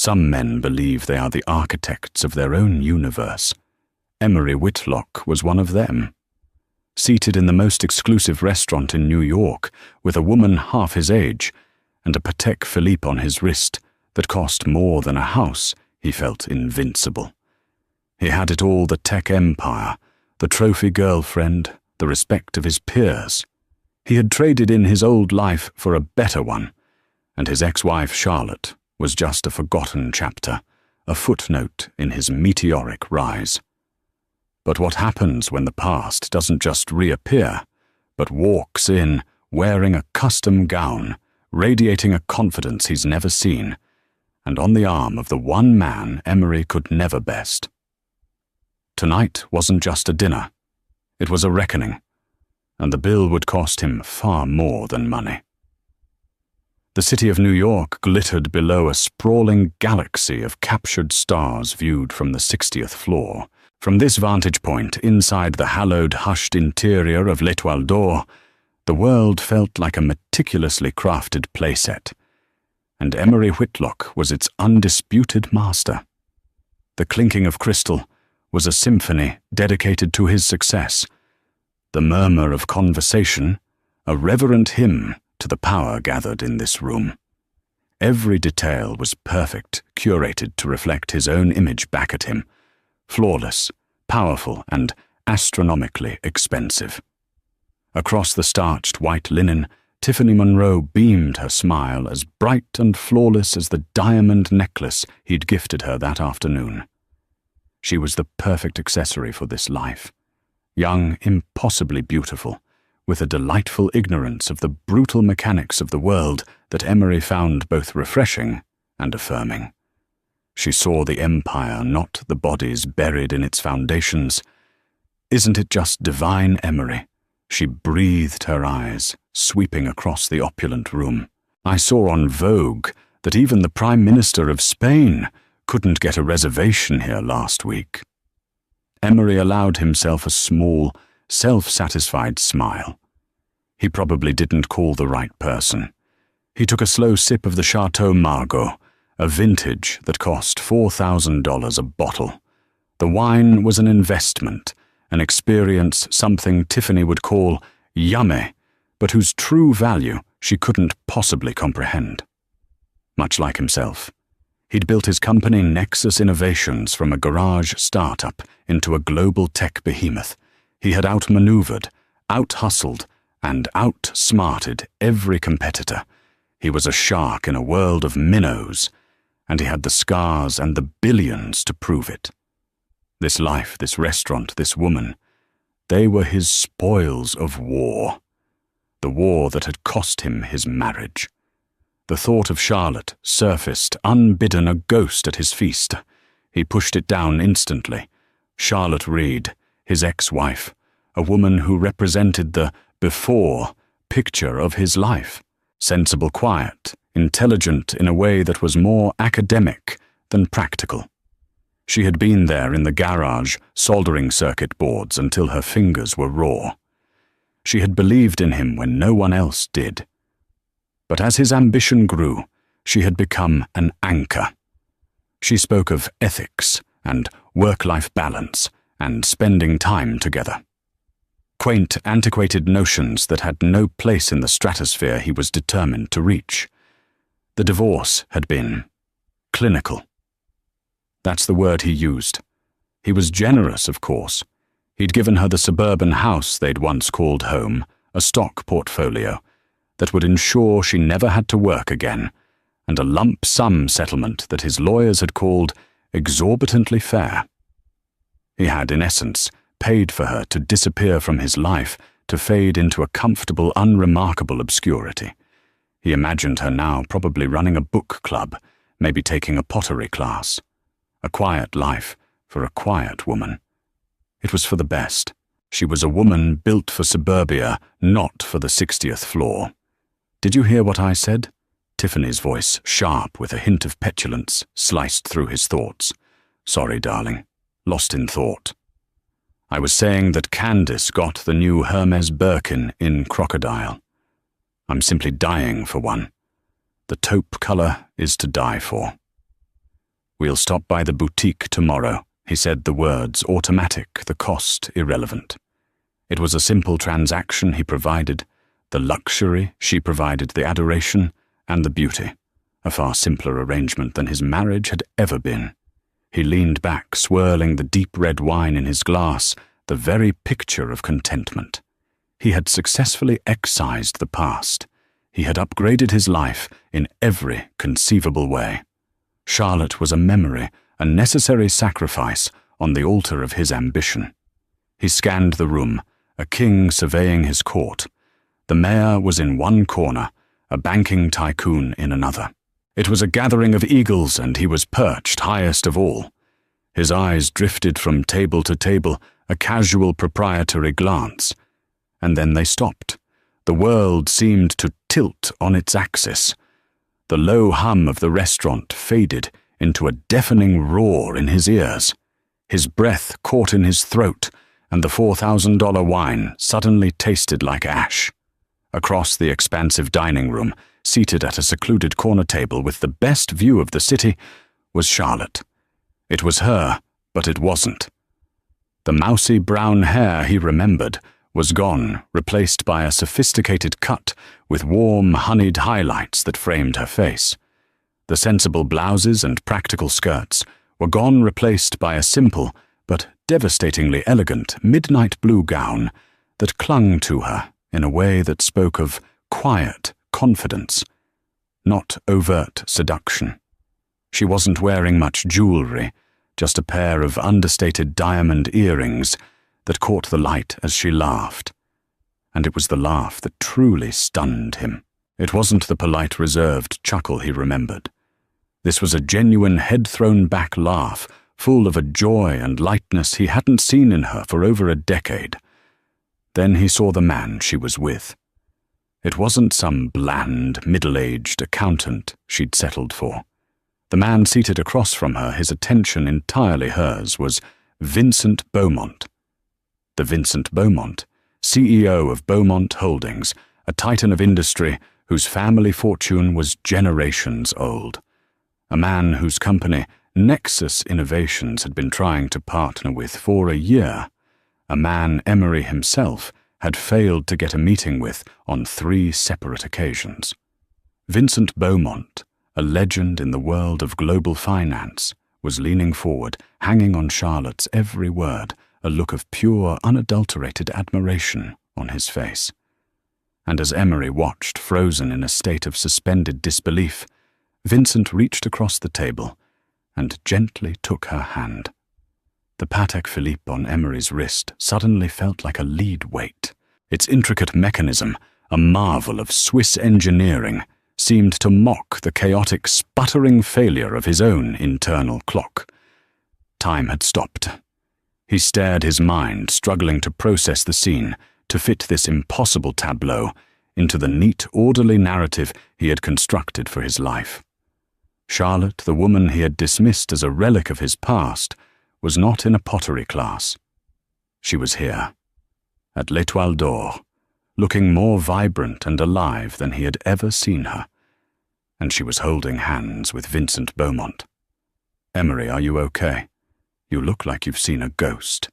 Some men believe they are the architects of their own universe. Emery Whitlock was one of them. Seated in the most exclusive restaurant in New York, with a woman half his age, and a Patek Philippe on his wrist that cost more than a house, he felt invincible. He had it all: the tech empire, the trophy girlfriend, the respect of his peers. He had traded in his old life for a better one, and his ex-wife Charlotte was just a forgotten chapter, a footnote in his meteoric rise. But what happens when the past doesn't just reappear, but walks in wearing a custom gown, radiating a confidence he's never seen, and on the arm of the one man Emery could never best? Tonight wasn't just a dinner. It was a reckoning, and the bill would cost him far more than money. The city of New York glittered below a sprawling galaxy of captured stars viewed from the 60th floor. From this vantage point, inside the hallowed, hushed interior of L'Étoile d'Or, the world felt like a meticulously crafted playset, and Emery Whitlock was its undisputed master. The clinking of crystal was a symphony dedicated to his success, the murmur of conversation a reverent hymn to the power gathered in this room. Every detail was perfect, curated to reflect his own image back at him, flawless, powerful, and astronomically expensive. Across the starched white linen, Tiffany Monroe beamed her smile as bright and flawless as the diamond necklace he'd gifted her that afternoon. She was the perfect accessory for this life, young, impossibly beautiful, with a delightful ignorance of the brutal mechanics of the world that Emery found both refreshing and affirming. She saw the empire, not the bodies buried in its foundations. Isn't it just divine, Emery? She breathed her eyes, sweeping across the opulent room. I saw on Vogue that even the Prime Minister of Spain couldn't get a reservation here last week. Emery allowed himself a small, self-satisfied smile. He probably didn't call the right person. He took a slow sip of the Chateau Margaux, a vintage that cost $4,000 a bottle. The wine was an investment, an experience, something Tiffany would call yummy, but whose true value she couldn't possibly comprehend. Much like himself, he'd built his company Nexus Innovations from a garage startup into a global tech behemoth. He had outmaneuvered, out-hustled, and outsmarted every competitor. He was a shark in a world of minnows, and he had the scars and the billions to prove it. This life, this restaurant, this woman, they were his spoils of war. The war that had cost him his marriage. The thought of Charlotte surfaced, unbidden, a ghost at his feast. He pushed it down instantly. Charlotte Reed, his ex-wife, a woman who represented the before picture of his life. Sensible, quiet, intelligent in a way that was more academic than practical. She had been there in the garage, soldering circuit boards until her fingers were raw. She had believed in him when no one else did. But as his ambition grew, she had become an anchor. She spoke of ethics and work-life balance and spending time together. Quaint, antiquated notions that had no place in the stratosphere he was determined to reach. The divorce had been clinical. That's the word he used. He was generous, of course. He'd given her the suburban house they'd once called home, a stock portfolio that would ensure she never had to work again, and a lump sum settlement that his lawyers had called exorbitantly fair. He had, in essence, paid for her to disappear from his life, to fade into a comfortable, unremarkable obscurity. He imagined her now probably running a book club, maybe taking a pottery class. A quiet life for a quiet woman. It was for the best. She was a woman built for suburbia, not for the 60th floor. Did you hear what I said? Tiffany's voice, sharp with a hint of petulance, sliced through his thoughts. Sorry, darling. Lost in thought. I was saying that Candace got the new Hermes Birkin in crocodile. I'm simply dying for one. The taupe color is to die for. "We'll stop by the boutique tomorrow." He said the words, automatic, the cost irrelevant. It was a simple transaction he provided, the luxury, she provided the adoration, and the beauty. A far simpler arrangement than his marriage had ever been. He leaned back, swirling the deep red wine in his glass, the very picture of contentment. He had successfully excised the past. He had upgraded his life in every conceivable way. Charlotte was a memory, a necessary sacrifice on the altar of his ambition. He scanned the room, a king surveying his court. The mayor was in one corner, a banking tycoon in another. It was a gathering of eagles, and he was perched highest of all. His eyes drifted from table to table, a casual proprietary glance. And then they stopped. The world seemed to tilt on its axis. The low hum of the restaurant faded into a deafening roar in his ears. His breath caught in his throat, and the $4,000 wine suddenly tasted like ash. Across the expansive dining room, seated at a secluded corner table with the best view of the city, was Charlotte. It was her, but it wasn't. The mousy brown hair he remembered was gone, replaced by a sophisticated cut with warm, honeyed highlights that framed her face. The sensible blouses and practical skirts were gone, replaced by a simple but devastatingly elegant midnight blue gown that clung to her in a way that spoke of quiet confidence, not overt seduction. She wasn't wearing much jewelry, just a pair of understated diamond earrings that caught the light as she laughed. And it was the laugh that truly stunned him. It wasn't the polite, reserved chuckle he remembered. This was a genuine head-thrown-back laugh, full of a joy and lightness he hadn't seen in her for over a decade. Then he saw the man she was with. It wasn't some bland, middle-aged accountant she'd settled for. The man seated across from her, his attention entirely hers, was Vincent Beaumont. The Vincent Beaumont, CEO of Beaumont Holdings, a titan of industry whose family fortune was generations old. A man whose company, Nexus Innovations, had been trying to partner with for a year. A man Emery himself had failed to get a meeting with on 3 separate occasions. Vincent Beaumont, a legend in the world of global finance, was leaning forward, hanging on Charlotte's every word, a look of pure, unadulterated admiration on his face. And as Emery watched, frozen in a state of suspended disbelief, Vincent reached across the table and gently took her hand. The Patek Philippe on Emery's wrist suddenly felt like a lead weight. Its intricate mechanism, a marvel of Swiss engineering, seemed to mock the chaotic, sputtering failure of his own internal clock. Time had stopped. He stared, his mind struggling to process the scene, to fit this impossible tableau into the neat, orderly narrative he had constructed for his life. Charlotte, the woman he had dismissed as a relic of his past, was not in a pottery class. She was here, at l'Étoile d'Or, looking more vibrant and alive than he had ever seen her, and she was holding hands with Vincent Beaumont. "Emery, are you okay? You look like you've seen a ghost."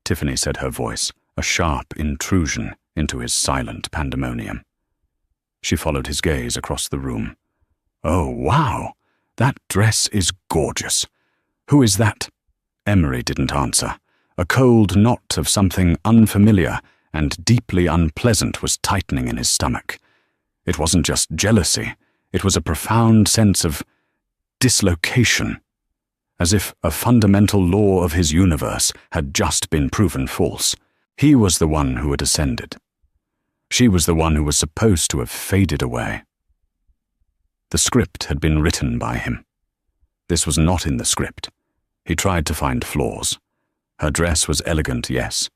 Tiffany said, her voice a sharp intrusion into his silent pandemonium. She followed his gaze across the room. "Oh, wow! That dress is gorgeous. Who is that?" Emery didn't answer. A cold knot of something unfamiliar and deeply unpleasant was tightening in his stomach. It wasn't just jealousy. It was a profound sense of dislocation, as if a fundamental law of his universe had just been proven false. He was the one who had ascended. She was the one who was supposed to have faded away. The script had been written by him. This was not in the script. He tried to find flaws. Her dress was elegant, yes,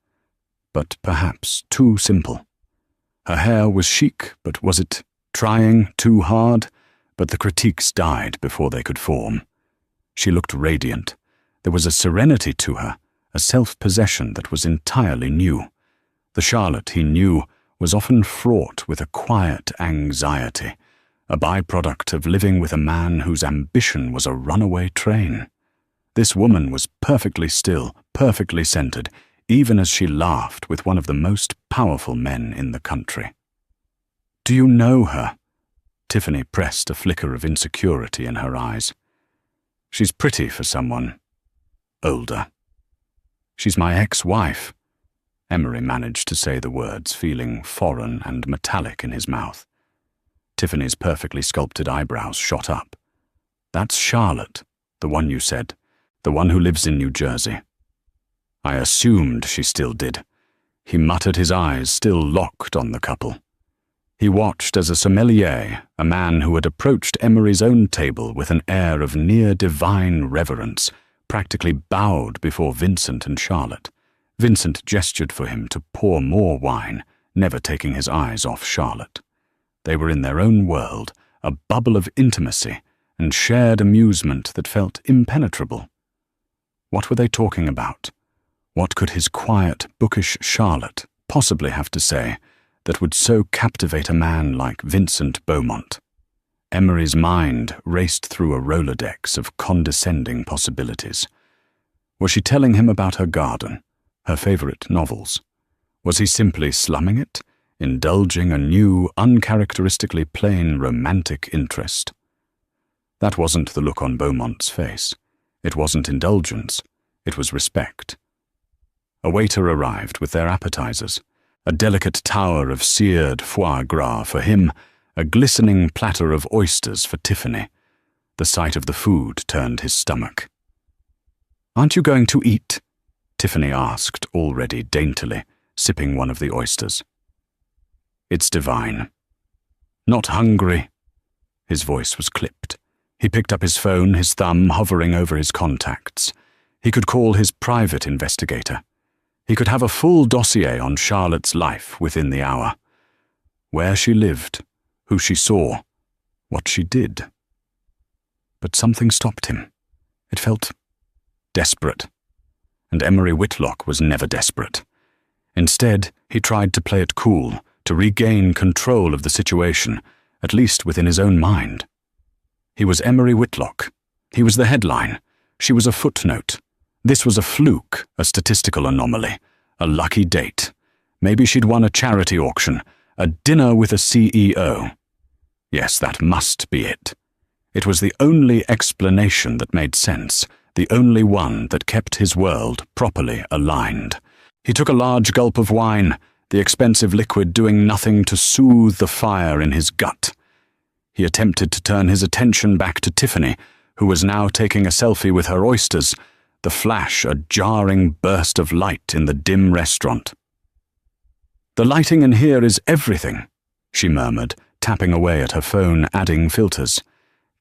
but perhaps too simple. Her hair was chic, but was it trying too hard? But the critiques died before they could form. She looked radiant. There was a serenity to her, a self-possession that was entirely new. The Charlotte he knew was often fraught with a quiet anxiety, a byproduct of living with a man whose ambition was a runaway train. This woman was perfectly still, perfectly centered, even as she laughed with one of the most powerful men in the country. "Do you know her?" Tiffany pressed a flicker of insecurity in her eyes. "She's pretty for someone older." "She's my ex-wife." Emery managed to say the words, feeling foreign and metallic in his mouth. Tiffany's perfectly sculpted eyebrows shot up. "That's Charlotte, the one you said, the one who lives in New Jersey." "I assumed she still did." He muttered, his eyes still locked on the couple. He watched as a sommelier, a man who had approached Emery's own table with an air of near-divine reverence, practically bowed before Vincent and Charlotte. Vincent gestured for him to pour more wine, never taking his eyes off Charlotte. They were in their own world, a bubble of intimacy and shared amusement that felt impenetrable. What were they talking about? What could his quiet, bookish Charlotte possibly have to say that would so captivate a man like Vincent Beaumont? Emery's mind raced through a Rolodex of condescending possibilities. Was she telling him about her garden, her favorite novels? Was he simply slumming it, indulging a new, uncharacteristically plain romantic interest? That wasn't the look on Beaumont's face. It wasn't indulgence. It was respect. A waiter arrived with their appetizers, a delicate tower of seared foie gras for him, a glistening platter of oysters for Tiffany. The sight of the food turned his stomach. "Aren't you going to eat?" Tiffany asked, already daintily, sipping one of the oysters. "It's divine." "Not hungry." His voice was clipped. He picked up his phone, his thumb hovering over his contacts. He could call his private investigator. He could have a full dossier on Charlotte's life within the hour. Where she lived, who she saw, what she did. But something stopped him. It felt desperate. And Emery Whitlock was never desperate. Instead, he tried to play it cool, to regain control of the situation, at least within his own mind. He was Emery Whitlock. He was the headline. She was a footnote. This was a fluke, a statistical anomaly, a lucky date. Maybe she'd won a charity auction, a dinner with a CEO. Yes, that must be it. It was the only explanation that made sense, the only one that kept his world properly aligned. He took a large gulp of wine, the expensive liquid doing nothing to soothe the fire in his gut. He attempted to turn his attention back to Tiffany, who was now taking a selfie with her oysters, the flash a jarring burst of light in the dim restaurant. "The lighting in here is everything," she murmured, tapping away at her phone, adding filters.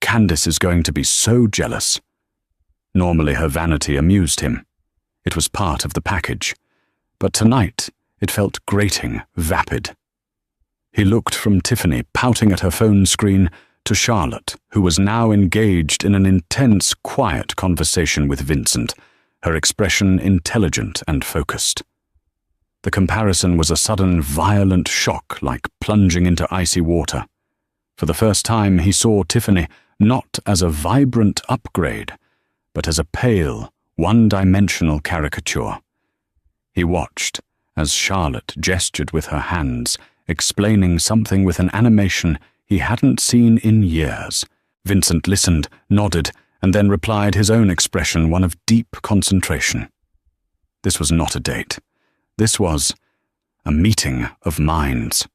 "Candace is going to be so jealous." Normally her vanity amused him. It was part of the package. But tonight it felt grating, vapid. He looked from Tiffany, pouting at her phone screen, to Charlotte, who was now engaged in an intense, quiet conversation with Vincent, her expression intelligent and focused. The comparison was a sudden, violent shock, like plunging into icy water. For the first time, he saw Tiffany not as a vibrant upgrade, but as a pale, one-dimensional caricature. He watched as Charlotte gestured with her hands, explaining something with an animation he hadn't seen in years. Vincent listened, nodded, and then replied, his own expression one of deep concentration. This was not a date. This was a meeting of minds.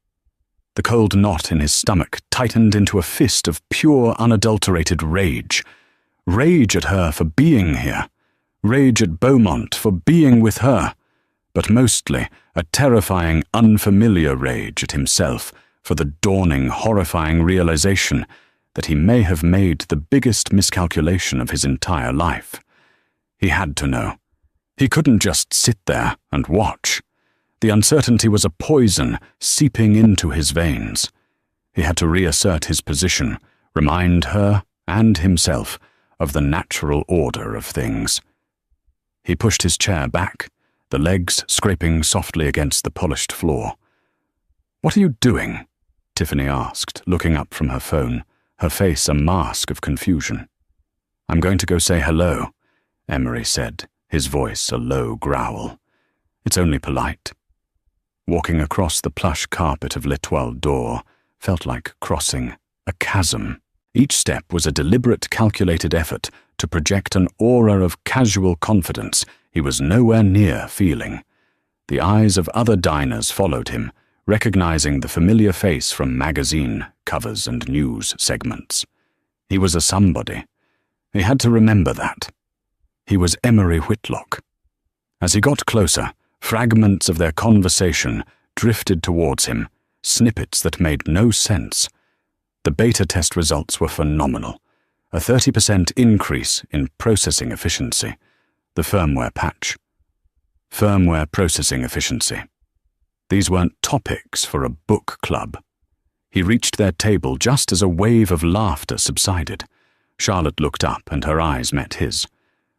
The cold knot in his stomach tightened into a fist of pure, unadulterated rage. Rage at her for being here. Rage at Beaumont for being with her. But mostly a terrifying, unfamiliar rage at himself for the dawning, horrifying realization that he may have made the biggest miscalculation of his entire life. He had to know. He couldn't just sit there and watch. The uncertainty was a poison seeping into his veins. He had to reassert his position, remind her and himself of the natural order of things. He pushed his chair back, the legs scraping softly against the polished floor. "What are you doing?" Tiffany asked, looking up from her phone, her face a mask of confusion. "I'm going to go say hello," Emery said, his voice a low growl. "It's only polite." Walking across the plush carpet of L'Etoile d'Or felt like crossing a chasm. Each step was a deliberate, calculated effort to project an aura of casual confidence he was nowhere near feeling. The eyes of other diners followed him, recognizing the familiar face from magazine covers and news segments. He was a somebody. He had to remember that. He was Emery Whitlock. As he got closer, fragments of their conversation drifted towards him, snippets that made no sense. The beta test results were phenomenal. A 30% increase in processing efficiency. The firmware patch. Firmware processing efficiency. These weren't topics for a book club. He reached their table just as a wave of laughter subsided. Charlotte looked up and her eyes met his.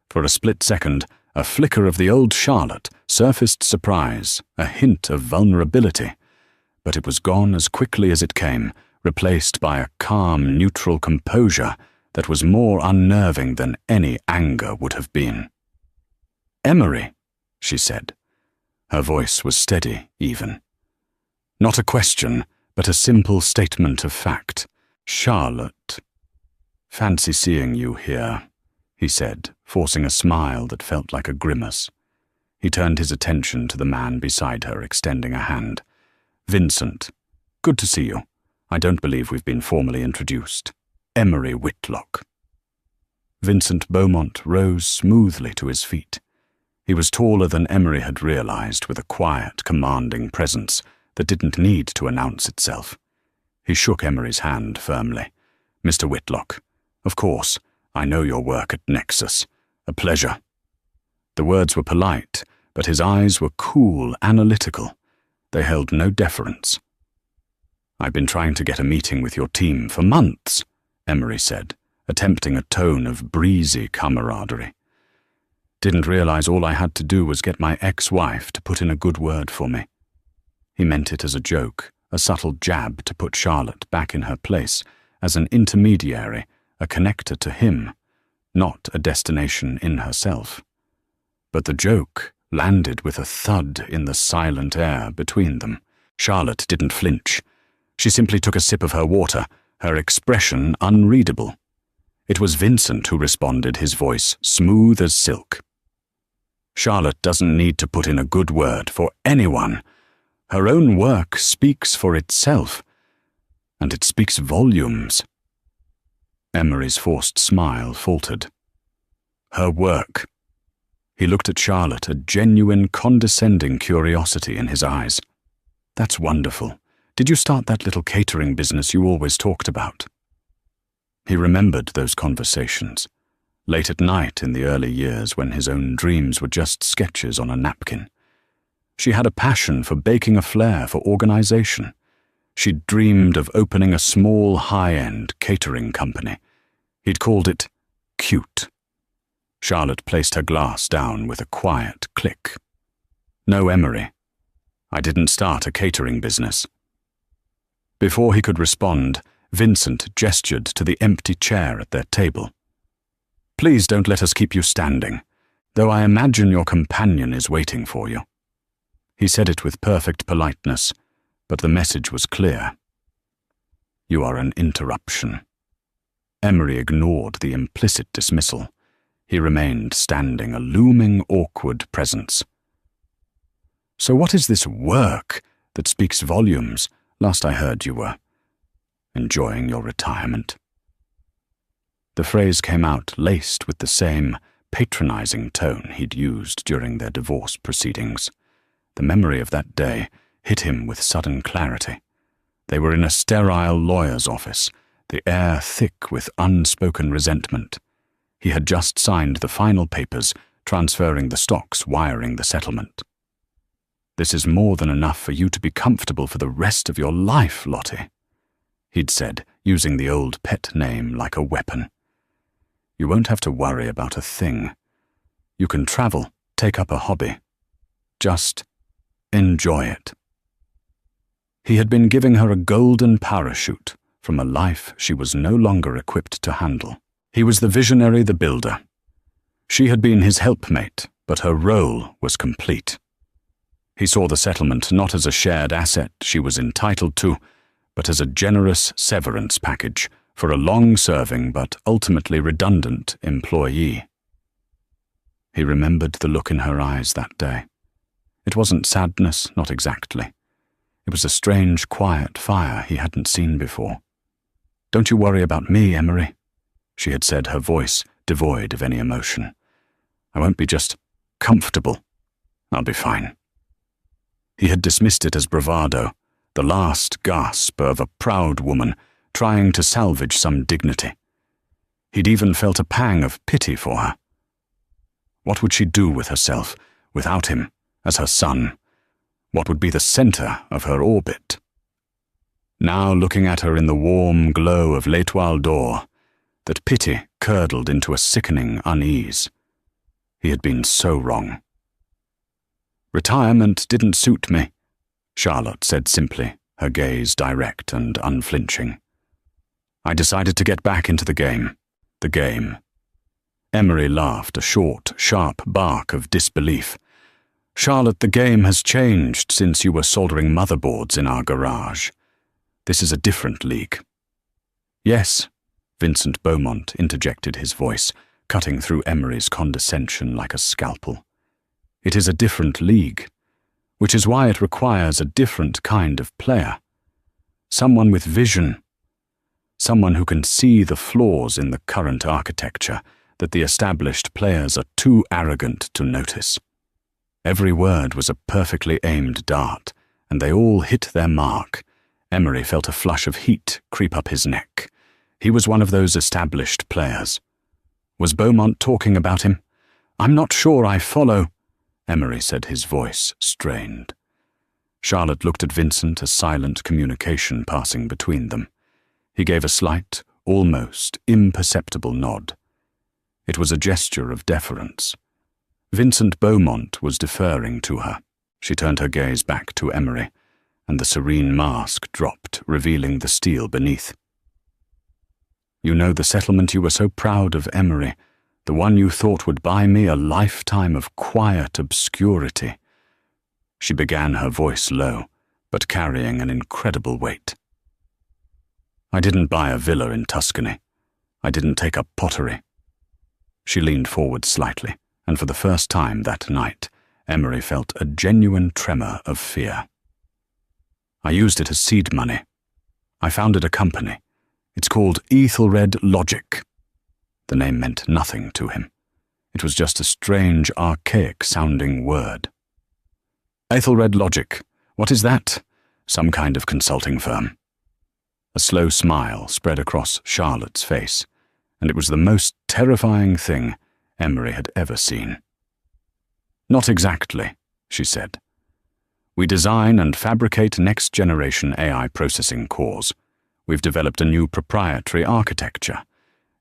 For a split second, a flicker of the old Charlotte surfaced surprise, a hint of vulnerability. But it was gone as quickly as it came, replaced by a calm, neutral composure that was more unnerving than any anger would have been. "Emery," she said. Her voice was steady, even. Not a question, but a simple statement of fact. "Charlotte, fancy seeing you here," he said, forcing a smile that felt like a grimace. He turned his attention to the man beside her, extending a hand. "Vincent, good to see you. I don't believe we've been formally introduced. Emery Whitlock." Vincent Beaumont rose smoothly to his feet. He was taller than Emery had realized, with a quiet, commanding presence that didn't need to announce itself. He shook Emery's hand firmly. "Mr. Whitlock, of course, I know your work at Nexus. A pleasure." The words were polite, but his eyes were cool, analytical. They held no deference. "I've been trying to get a meeting with your team for months," Emery said, attempting a tone of breezy camaraderie. "Didn't realize all I had to do was get my ex-wife to put in a good word for me." He meant it as a joke, a subtle jab to put Charlotte back in her place, as an intermediary, a connector to him, not a destination in herself. But the joke landed with a thud in the silent air between them. Charlotte didn't flinch. She simply took a sip of her water, her expression unreadable. It was Vincent who responded, his voice smooth as silk. "Charlotte doesn't need to put in a good word for anyone. Her own work speaks for itself, and it speaks volumes." Emery's forced smile faltered. "Her work." He looked at Charlotte, a genuine, condescending curiosity in his eyes. "That's wonderful. Did you start that little catering business you always talked about?" He remembered those conversations, late at night in the early years when his own dreams were just sketches on a napkin. She had a passion for baking a flair for organization. She'd dreamed of opening a small, high-end catering company. He'd called it cute. Charlotte placed her glass down with a quiet click. "No, Emery. I didn't start a catering business." Before he could respond, Vincent gestured to the empty chair at their table. "Please don't let us keep you standing, though I imagine your companion is waiting for you." He said it with perfect politeness, but the message was clear. "You are an interruption." Emery ignored the implicit dismissal. He remained standing, a looming, awkward presence. "So what is this work that speaks volumes? Last I heard you were enjoying your retirement." The phrase came out laced with the same patronizing tone he'd used during their divorce proceedings. The memory of that day hit him with sudden clarity. They were in a sterile lawyer's office, the air thick with unspoken resentment. He had just signed the final papers, transferring the stocks, wiring the settlement. "This is more than enough for you to be comfortable for the rest of your life, Lottie," he'd said, using the old pet name like a weapon. "You won't have to worry about a thing. You can travel, take up a hobby. Just enjoy it." He had been giving her a golden parachute from a life she was no longer equipped to handle. He was the visionary, the builder. She had been his helpmate, but her role was complete. He saw the settlement not as a shared asset she was entitled to, but as a generous severance package for a long-serving but ultimately redundant employee. He remembered the look in her eyes that day. It wasn't sadness, not exactly. It was a strange, quiet fire he hadn't seen before. "Don't you worry about me, Emery," she had said, her voice devoid of any emotion. "I won't be just comfortable. I'll be fine." He had dismissed it as bravado, the last gasp of a proud woman trying to salvage some dignity. He'd even felt a pang of pity for her. What would she do with herself, without him, as her son? What would be the center of her orbit? Now, looking at her in the warm glow of l'Étoile d'Or, that pity curdled into a sickening unease. He had been so wrong. "Retirement didn't suit me," Charlotte said simply, her gaze direct and unflinching. "I decided to get back into the game. The game." Emery laughed, a short, sharp bark of disbelief. "Charlotte, the game has changed since you were soldering motherboards in our garage. This is a different league." "Yes," Vincent Beaumont interjected his voice, cutting through Emery's condescension like a scalpel. "It is a different league, which is why it requires a different kind of player. Someone with vision. Someone who can see the flaws in the current architecture that the established players are too arrogant to notice." Every word was a perfectly aimed dart, and they all hit their mark. Emery felt a flush of heat creep up his neck. He was one of those established players. Was Beaumont talking about him? "I'm not sure I follow," Emery said, his voice strained. Charlotte looked at Vincent, a silent communication passing between them. He gave a slight, almost imperceptible nod. It was a gesture of deference. Vincent Beaumont was deferring to her. She turned her gaze back to Emery, and the serene mask dropped, revealing the steel beneath. "You know the settlement you were so proud of, Emery, the one you thought would buy me a lifetime of quiet obscurity." She began, her voice low, but carrying an incredible weight. "I didn't buy a villa in Tuscany. I didn't take up pottery." She leaned forward slightly, and for the first time that night, Emery felt a genuine tremor of fear. "I used it as seed money. I founded a company. It's called Ethelred Logic." The name meant nothing to him. It was just a strange, archaic-sounding word. "Ethelred Logic. What is that?" "Some kind of consulting firm." A slow smile spread across Charlotte's face, and it was the most terrifying thing Emery had ever seen. "Not exactly," she said. "We design and fabricate next-generation AI processing cores. We've developed a new proprietary architecture.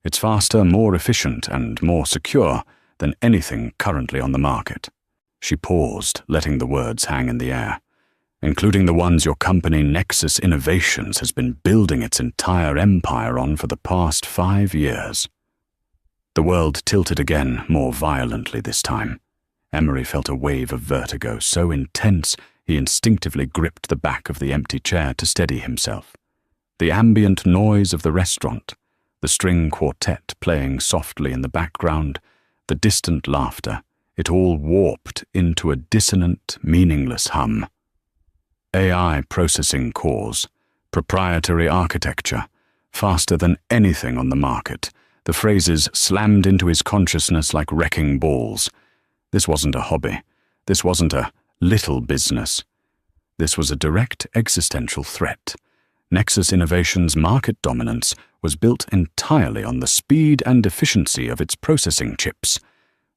It's faster, more efficient, and more secure than anything currently on the market." She paused, letting the words hang in the air. "Including the ones your company Nexus Innovations has been building its entire empire on for the past 5 years. The world tilted again, more violently this time. Emery felt a wave of vertigo so intense he instinctively gripped the back of the empty chair to steady himself. The ambient noise of the restaurant, the string quartet playing softly in the background, the distant laughter, it all warped into a dissonant, meaningless hum. AI processing cores, proprietary architecture, faster than anything on the market. The phrases slammed into his consciousness like wrecking balls. This wasn't a hobby. This wasn't a little business. This was a direct existential threat. Nexus Innovations' market dominance was built entirely on the speed and efficiency of its processing chips.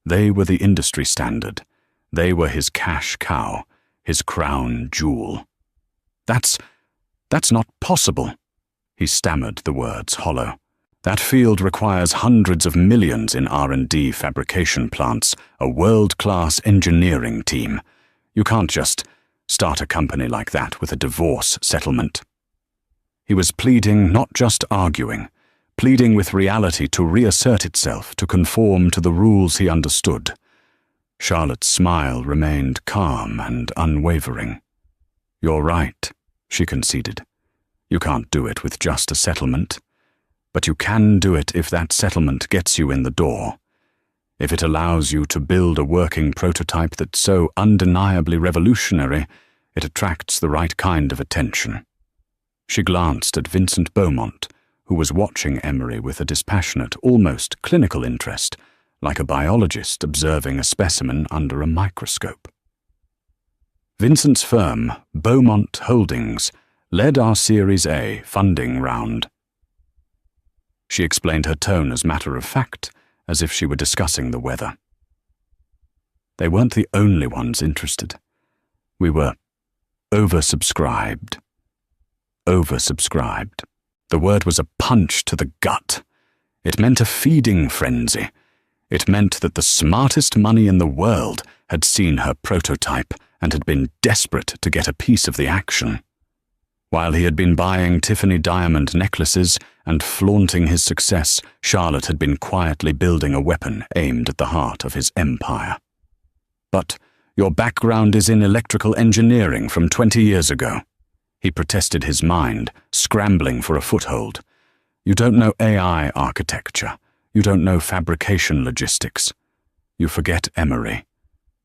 They were the industry standard. They were his cash cow, his crown jewel. That's not possible." He stammered the words hollow. "That field requires hundreds of millions in R&D fabrication plants, a world-class engineering team. You can't just..." start a company like that with a divorce settlement. He was pleading, not just arguing, pleading with reality to reassert itself, to conform to the rules he understood. Charlotte's smile remained calm and unwavering. "You're right," she conceded. "You can't do it with just a settlement. But you can do it if that settlement gets you in the door. If it allows you to build a working prototype that's so undeniably revolutionary, it attracts the right kind of attention." She glanced at Vincent Beaumont, who was watching Emery with a dispassionate, almost clinical interest, like a biologist observing a specimen under a microscope. Vincent's firm, Beaumont Holdings, led our Series A funding round. She explained her tone as matter of fact, as if she were discussing the weather. They weren't the only ones interested. We were oversubscribed. Oversubscribed. The word was a punch to the gut. It meant a feeding frenzy. It meant that the smartest money in the world had seen her prototype and had been desperate to get a piece of the action. While he had been buying Tiffany diamond necklaces and flaunting his success, Charlotte had been quietly building a weapon aimed at the heart of his empire. "But your background is in electrical engineering from 20 years ago." He protested his mind, scrambling for a foothold. "You don't know AI architecture. You don't know fabrication logistics. You forget Emery,"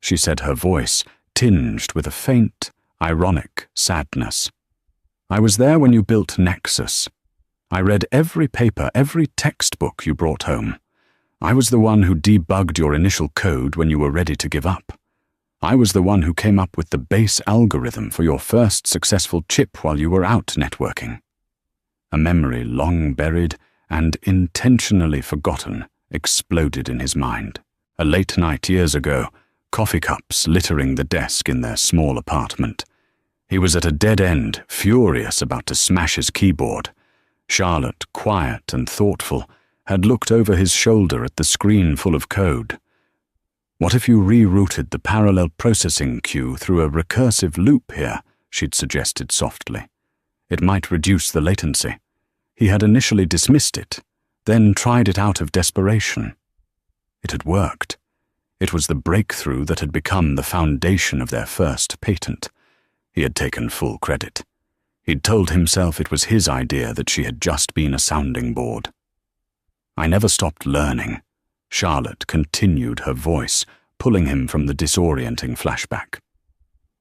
she said, her voice tinged with a faint, ironic sadness. "I was there when you built Nexus. I read every paper, every textbook you brought home. I was the one who debugged your initial code when you were ready to give up. I was the one who came up with the base algorithm for your first successful chip while you were out networking." A memory long buried and intentionally forgotten exploded in his mind. A late night years ago, coffee cups littering the desk in their small apartment. He was at a dead end, furious about to smash his keyboard. Charlotte, quiet and thoughtful, had looked over his shoulder at the screen full of code. "What if you rerouted the parallel processing queue through a recursive loop here?" she'd suggested softly. "It might reduce the latency." He had initially dismissed it, then tried it out of desperation. It had worked. It was the breakthrough that had become the foundation of their first patent. He had taken full credit. He'd told himself it was his idea, that she had just been a sounding board. "I never stopped learning," Charlotte continued, her voice pulling him from the disorienting flashback.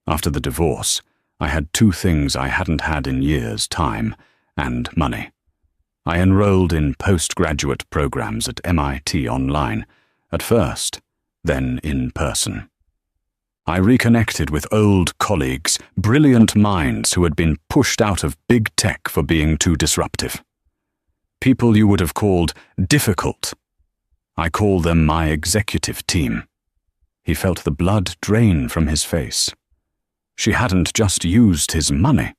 "After the divorce, I had two things I hadn't had in years: time and money. I enrolled in postgraduate programs at MIT online, at first, then in person. I reconnected with old colleagues, brilliant minds who had been pushed out of big tech for being too disruptive. People you would have called difficult. I call them my executive team." He felt the blood drain from his face. She hadn't just used his money.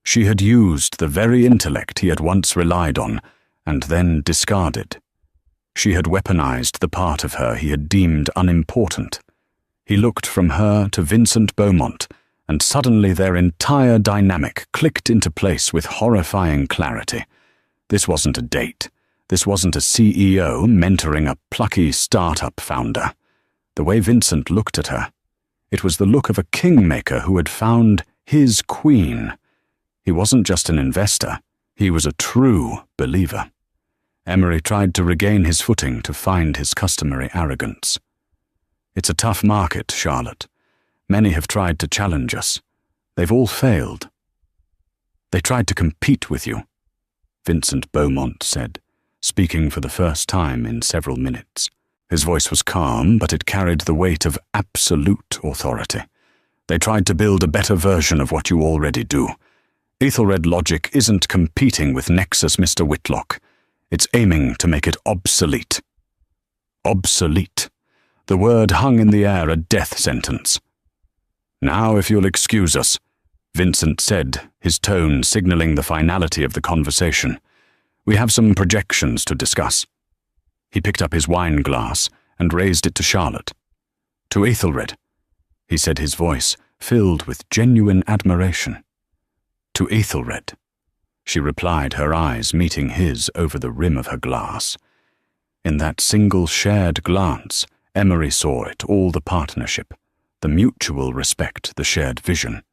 She had used the very intellect he had once relied on, and then discarded. She had weaponized the part of her he had deemed unimportant. He looked from her to Vincent Beaumont, and suddenly their entire dynamic clicked into place with horrifying clarity. This wasn't a date. This wasn't a CEO mentoring a plucky startup founder. The way Vincent looked at her, it was the look of a kingmaker who had found his queen. He wasn't just an investor, he was a true believer. Emery tried to regain his footing, to find his customary arrogance. "It's a tough market, Charlotte. Many have tried to challenge us. They've all failed." "They tried to compete with you," Vincent Beaumont said, speaking for the first time in several minutes. His voice was calm, but it carried the weight of absolute authority. "They tried to build a better version of what you already do. Ethelred Logic isn't competing with Nexus, Mr. Whitlock. It's aiming to make it obsolete." Obsolete. The word hung in the air, a death sentence. "Now, if you'll excuse us," Vincent said, his tone signaling the finality of the conversation. "We have some projections to discuss." He picked up his wine glass and raised it to Charlotte. "To Ethelred," he said, his voice filled with genuine admiration. "To Ethelred," she replied, her eyes meeting his over the rim of her glass. In that single shared glance, Emery saw it all: the partnership, the mutual respect, the shared vision.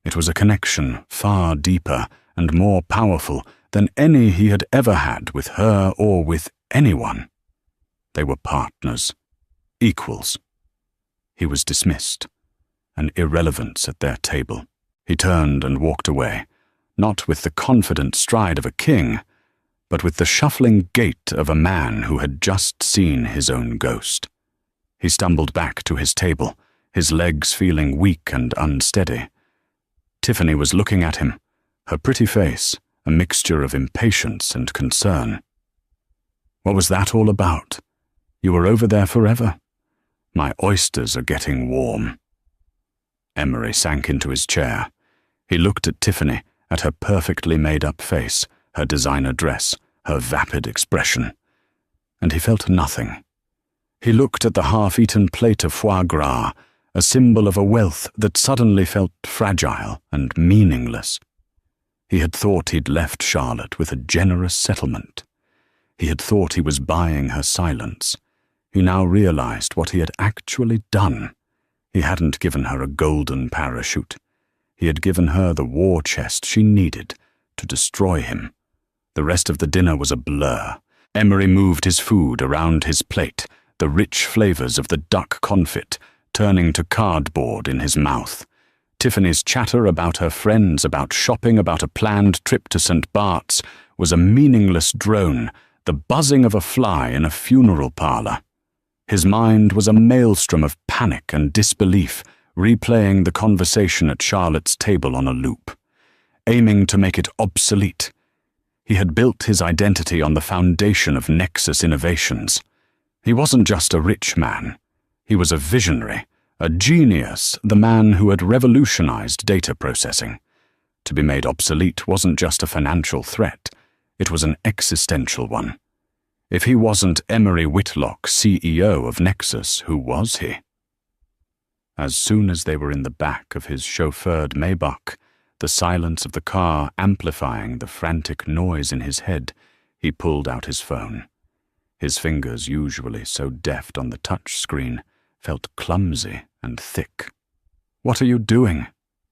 It was a connection far deeper and more powerful than any he had ever had with her or with anyone. They were partners, equals. He was dismissed, an irrelevance at their table. He turned and walked away, not with the confident stride of a king, but with the shuffling gait of a man who had just seen his own ghost. He stumbled back to his table, his legs feeling weak and unsteady. Tiffany was looking at him, her pretty face a mixture of impatience and concern. "What was that all about? You were over there forever? My oysters are getting warm." Emery sank into his chair. He looked at Tiffany, at her perfectly made-up face, her designer dress, her vapid expression, and he felt nothing. He looked at the half-eaten plate of foie gras, a symbol of a wealth that suddenly felt fragile and meaningless. He had thought he'd left Charlotte with a generous settlement. He had thought he was buying her silence. He now realized what he had actually done. He hadn't given her a golden parachute. He had given her the war chest she needed to destroy him. The rest of the dinner was a blur. Emery moved his food around his plate, the rich flavors of the duck confit turning to cardboard in his mouth. Tiffany's chatter about her friends, about shopping, about a planned trip to St. Bart's was a meaningless drone, the buzzing of a fly in a funeral parlor. His mind was a maelstrom of panic and disbelief, replaying the conversation at Charlotte's table on a loop, aiming to make it obsolete. He had built his identity on the foundation of Nexus innovations. He wasn't just a rich man. He was a visionary, a genius, the man who had revolutionized data processing. To be made obsolete wasn't just a financial threat, it was an existential one. If he wasn't Emery Whitlock, CEO of Nexus, who was he? As soon as they were in the back of his chauffeured Maybach, the silence of the car amplifying the frantic noise in his head, he pulled out his phone. His fingers, usually so deft on the touch screen, felt clumsy and thick. "What are you doing?"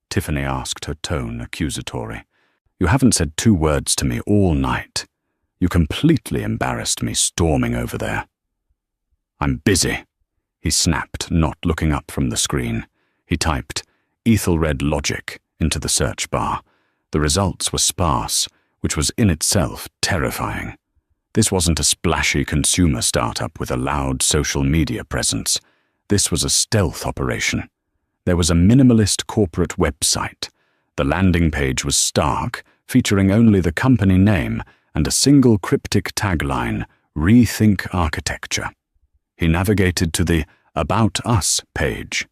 Tiffany asked, her tone accusatory. "You haven't said 2 words to me all night. You completely embarrassed me storming over there." "I'm busy," he snapped, not looking up from the screen. He typed Ethelred Logic into the search bar. The results were sparse, which was in itself terrifying. This wasn't a splashy consumer startup with a loud social media presence. This was a stealth operation. There was a minimalist corporate website. The landing page was stark, featuring only the company name and a single cryptic tagline, "Rethink Architecture." He navigated to the About Us page.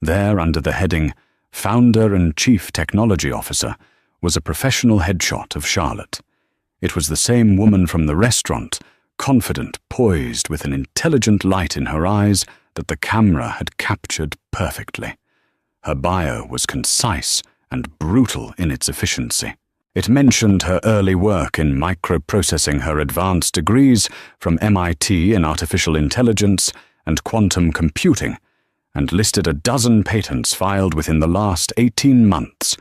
There, under the heading Founder and Chief Technology Officer, was a professional headshot of Charlotte. It was the same woman from the restaurant, confident, poised, with an intelligent light in her eyes that the camera had captured perfectly. Her bio was concise and brutal in its efficiency. It mentioned her early work in microprocessing, her advanced degrees from MIT in artificial intelligence and quantum computing, and listed a dozen patents filed within the last 18 months,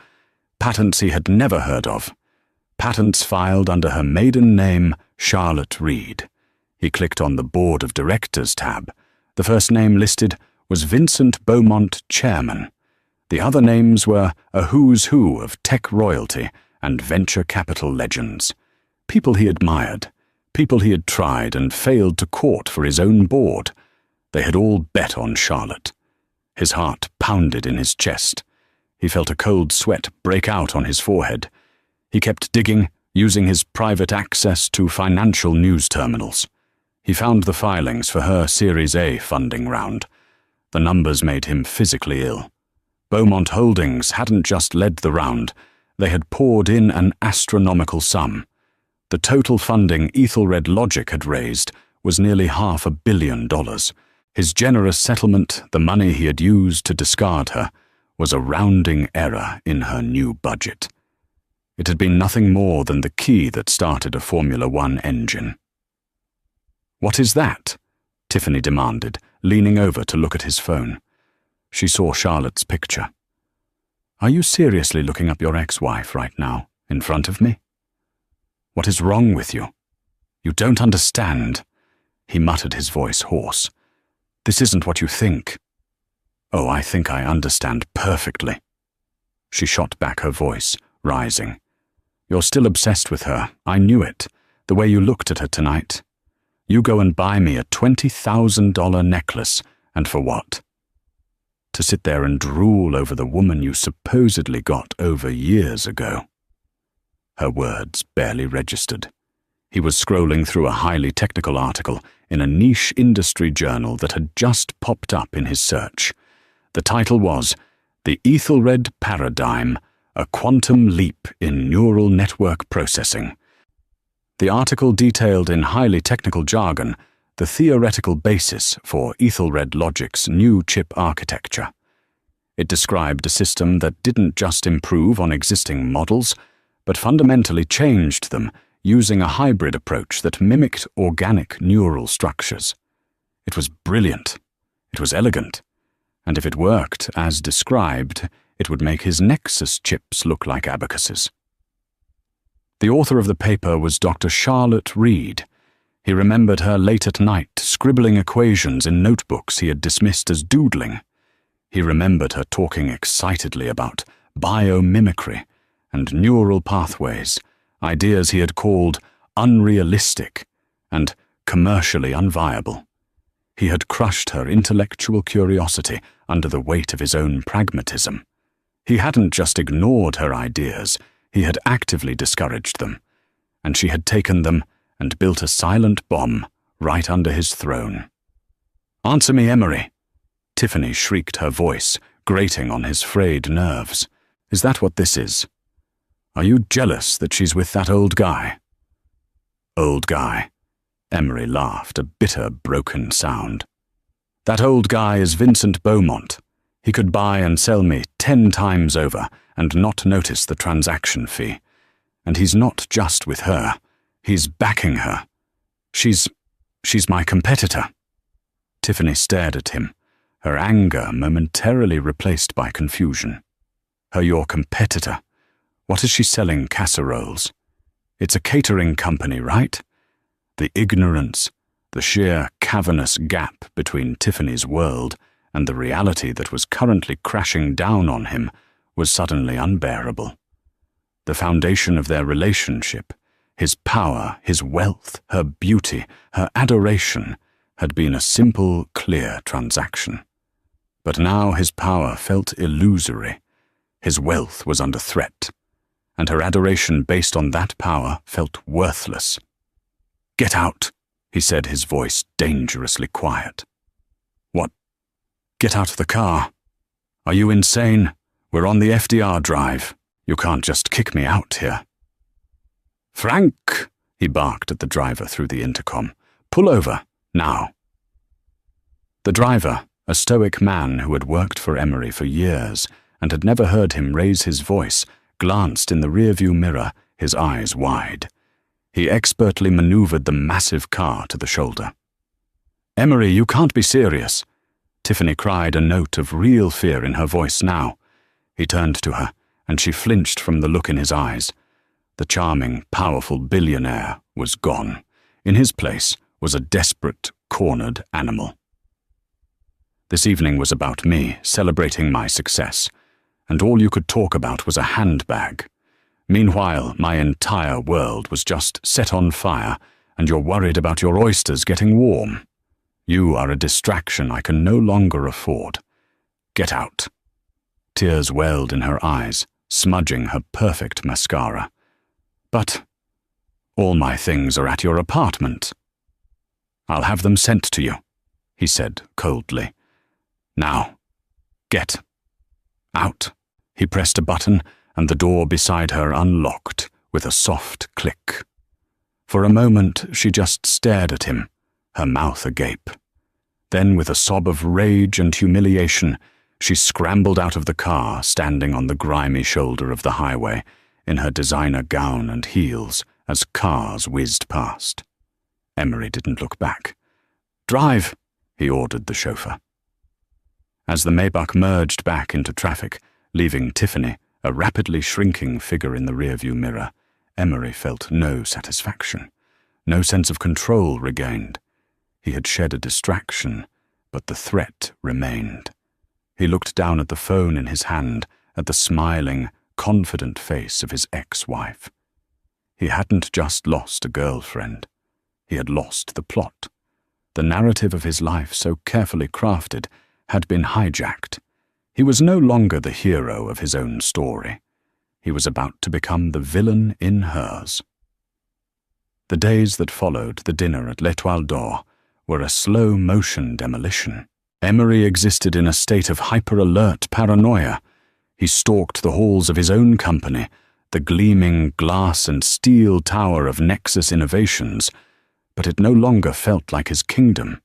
patents he had never heard of. Patents filed under her maiden name, Charlotte Reed. He clicked on the Board of Directors tab. The first name listed was Vincent Beaumont, Chairman. The other names were a who's who of tech royalty and venture capital legends. People he admired, people he had tried and failed to court for his own board. They had all bet on Charlotte. His heart pounded in his chest. He felt a cold sweat break out on his forehead. He kept digging, using his private access to financial news terminals. He found the filings for her Series A funding round. The numbers made him physically ill. Beaumont Holdings hadn't just led the round, they had poured in an astronomical sum. The total funding Ethelred Logic had raised was nearly $500 million. His generous settlement, the money he had used to discard her, was a rounding error in her new budget. It had been nothing more than the key that started a Formula One engine. "What is that?" Tiffany demanded, leaning over to look at his phone. She saw Charlotte's picture. "Are you seriously looking up your ex-wife right now, in front of me? What is wrong with you? You don't understand." He muttered, his voice hoarse. "This isn't what you think." "Oh, I think I understand perfectly." She shot back, her voice rising. "You're still obsessed with her. I knew it, the way you looked at her tonight. You go and buy me a $20,000 necklace, and for what? To sit there and drool over the woman you supposedly got over years ago." Her words barely registered. He was scrolling through a highly technical article in a niche industry journal that had just popped up in his search. The title was "The Ethelred Paradigm, a Quantum Leap in Neural Network Processing." The article detailed in highly technical jargon the theoretical basis for Ethelred Logic's new chip architecture. It described a system that didn't just improve on existing models, but fundamentally changed them using a hybrid approach that mimicked organic neural structures. It was brilliant. It was elegant. And if it worked as described, it would make his Nexus chips look like abacuses. The author of the paper was Dr. Charlotte Reed. He remembered her late at night scribbling equations in notebooks he had dismissed as doodling. He remembered her talking excitedly about biomimicry and neural pathways, ideas he had called unrealistic and commercially unviable. He had crushed her intellectual curiosity under the weight of his own pragmatism. He hadn't just ignored her ideas, he had actively discouraged them, and she had taken them and built a silent bomb right under his throne. "Answer me, Emery!" Tiffany shrieked, her voice grating on his frayed nerves. "Is that what this is? Are you jealous that she's with that old guy?" "Old guy?" Emery laughed, a bitter, broken sound. "That old guy is Vincent Beaumont. He could buy and sell me 10 times over and not notice the transaction fee. And he's not just with her. He's backing her. She's my competitor." Tiffany stared at him, her anger momentarily replaced by confusion. Your competitor? What is she selling casseroles? It's a catering company, right?" The ignorance, the sheer cavernous gap between Tiffany's world and the reality that was currently crashing down on him was suddenly unbearable. The foundation of their relationship, his power, his wealth, her beauty, her adoration, had been a simple, clear transaction. But now his power felt illusory. His wealth was under threat, and her adoration based on that power felt worthless. "Get out," he said, his voice dangerously quiet. "What? Get out of the car. Are you insane? We're on the FDR drive. You can't just kick me out here." "Frank," he barked at the driver through the intercom. "Pull over, now." The driver, a stoic man who had worked for Emery for years and had never heard him raise his voice, glanced in the rearview mirror, his eyes wide. He expertly maneuvered the massive car to the shoulder. "Emery, you can't be serious." Tiffany cried, a note of real fear in her voice now. He turned to her, and she flinched from the look in his eyes. The charming, powerful billionaire was gone. In his place was a desperate, cornered animal. This evening was about me, celebrating my success, and all you could talk about was a handbag. Meanwhile, my entire world was just set on fire, and you're worried about your oysters getting warm. You are a distraction I can no longer afford. Get out." Tears welled in her eyes, smudging her perfect mascara. "But all my things are at your apartment." "I'll have them sent to you," he said coldly. "Now, get out." He pressed a button, and the door beside her unlocked with a soft click. For a moment, she just stared at him, her mouth agape. Then, with a sob of rage and humiliation, She scrambled out of the car, standing on the grimy shoulder of the highway, in her designer gown and heels, as cars whizzed past. Emery didn't look back. "Drive," he ordered the chauffeur. As the Maybach merged back into traffic, leaving Tiffany, a rapidly shrinking figure in the rearview mirror, Emery felt no satisfaction, no sense of control regained. He had shed a distraction, but the threat remained. He looked down at the phone in his hand, at the smiling, confident face of his ex-wife. He hadn't just lost a girlfriend. He had lost the plot. The narrative of his life, so carefully crafted, had been hijacked. He was no longer the hero of his own story. He was about to become the villain in hers. The days that followed the dinner at l'Étoile d'Or were a slow-motion demolition. Emery existed in a state of hyper-alert paranoia. He stalked the halls of his own company, the gleaming glass and steel tower of Nexus Innovations, but it no longer felt like his kingdom.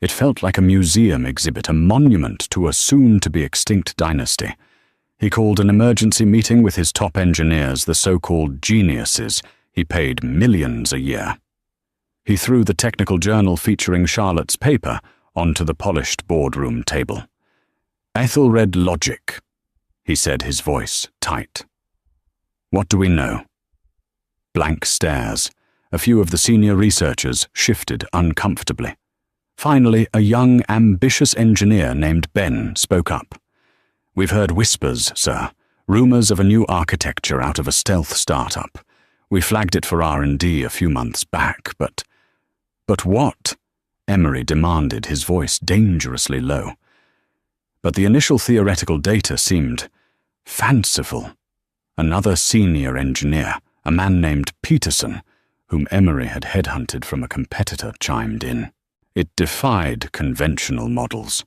It felt like a museum exhibit, a monument to a soon-to-be-extinct dynasty. He called an emergency meeting with his top engineers, the so-called geniuses he paid millions a year. He threw the technical journal featuring Charlotte's paper onto the polished boardroom table. "Ethelred logic," he said, his voice tight. "What do we know?" Blank stares. A few of the senior researchers shifted uncomfortably. Finally, a young, ambitious engineer named Ben spoke up. "We've heard whispers, sir. Rumors of a new architecture out of a stealth startup. We flagged it for R&D a few months back, but..." "But what?" Emery demanded, his voice dangerously low. But the initial theoretical data seemed fanciful. Another senior engineer, a man named Peterson, whom Emery had headhunted from a competitor, chimed in. It defied conventional models.